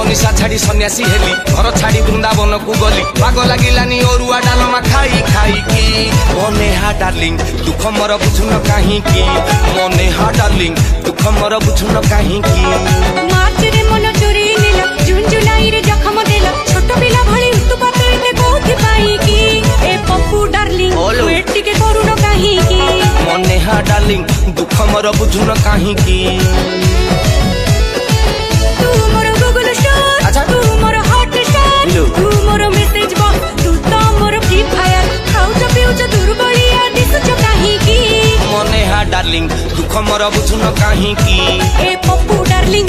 मनीषा छाड़ी सन्यासी हेली घर छाड़ी वृंदावन को गली पाग लागिलानी ओरुआ डालमा खाई खाई की मने हा डार्लिंग दुख मोर बुझुन काहे की मने हा डार्लिंग दुख मोर बुझुन काहे की मार्च रे मन चोरी नेला जून जुलाई रे जखम देला छोट पिला भली उत्पात एते कोथि पाई की ए पप्पू डार्लिंग तू एटी के करूनो काहे की मने हा डार्लिंग दुख मोर बुझुन काहे की तू मोर गूगल स्टार अच्छा तू मोर हॉट स्टार तू मोर मेसेज बॉक्स तू तो मोर फ्री फायर खाउच पिउच दुर्बलिया दिसुच काहे की मने हा डार्लिंग दुख मोर बुझुन काहे की ए पप्पू डार्लिंग